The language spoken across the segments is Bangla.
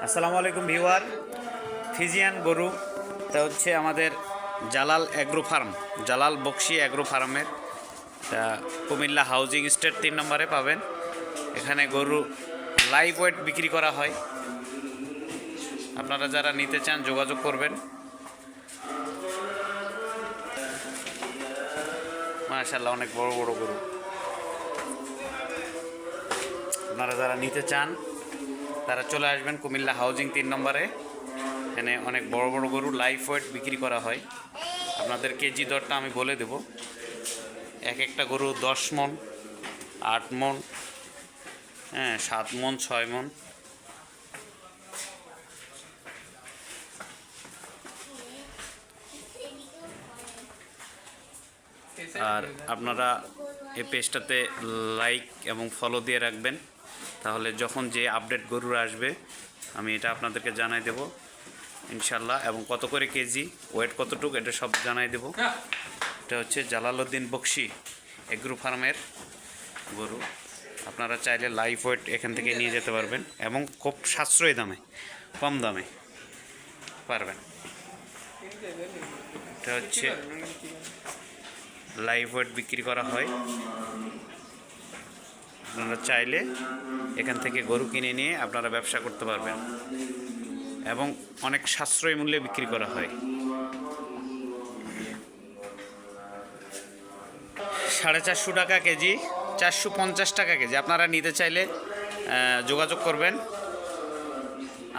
আসসালামু আলাইকুম ভিউয়ার। ফিজিয়ান গরু এটা হচ্ছে আমাদের Jalal agro farm, Jalal Bokshi agro ফার্মের। এটা কুমিল্লা হাউজিং স্টেট 3 নম্বরে পাবেন। এখানে গরু লাইভ ওয়েট বিক্রি করা হয়। আপনারা যারা নিতে চান যোগাযোগ করবেন। মাশাআল্লাহ, অনেক বড় বড় গরু। আপনারা যারা নিতে চান তারা চলে আসবেন কুমিল্লা হাউজিং 3 নম্বরে। এখানে অনেক বড় বড় গরু লাইভ ওয়েট বিক্রি করা হয়। আপনাদের কেজি দরটা আমি বলে দেব। এক একটা গরু 10 মণ, 8 মণ, 7 মণ, 6 মণ। আর আপনারা এই পেজটাতে লাইক এবং ফলো দিয়ে রাখবেন, তাহলে যখন যে আপডেট গরুর আসবে আমি এটা আপনাদেরকে জানাই দেব ইনশাল্লাহ। এবং কত করে কেজি, ওয়েট কতটুকু, এটা সব জানাই দেব। এটা হচ্ছে জালালউদ্দিন বক্সি এগ্রো ফার্মের গরু। আপনারা চাইলে লাইভ ওয়েট এখান থেকে নিয়ে যেতে পারবেন এবং খুব সাশ্রয়ী দামে, কম দামে পারবেন। এটা হচ্ছে লাইভ ওয়েট বিক্রি করা হয়। আপনারা চাইলে এখান থেকে গরু কিনে নিয়ে আপনারা ব্যবসা করতে পারবেন এবং অনেক সাশ্রয়ী মূল্যে বিক্রি করা হয়। 450 টাকা কেজি, 450 টাকা কেজি। আপনারা নিতে চাইলে যোগাযোগ করবেন।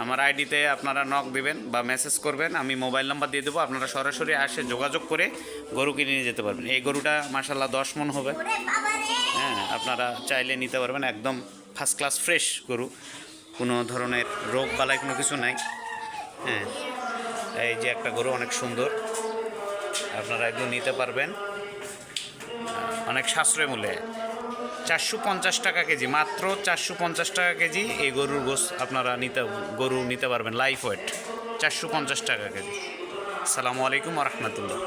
আমার আইডিতে আপনারা নক দিবেন বা মেসেজ করবেন, আমি মোবাইল নাম্বার দিয়ে দেবো। আপনারা সরাসরি আসে যোগাযোগ করে গরু কিনে নিয়ে যেতে পারবেন। এই গরুটা মাশাআল্লাহ 10 মণ হবে। আপনারা চাইলে নিতে পারবেন। একদম ফার্স্ট ক্লাস ফ্রেশ গরু, কোনো ধরনের রোগ বালাই কোনো কিছু নাই। এই যে একটা গরু অনেক সুন্দর, আপনারা একদম নিতে পারবেন অনেক সাশ্রয় মূল্যে। 450 টাকা কেজি, মাত্র 450 টাকা কেজি এই গরুর গোস আপনারা গরু নিতে পারবেন লাইভ ওয়েট, 450 টাকা কেজি। আসসালামু আলাইকুম ওয়া রাহমাতুল্লাহ।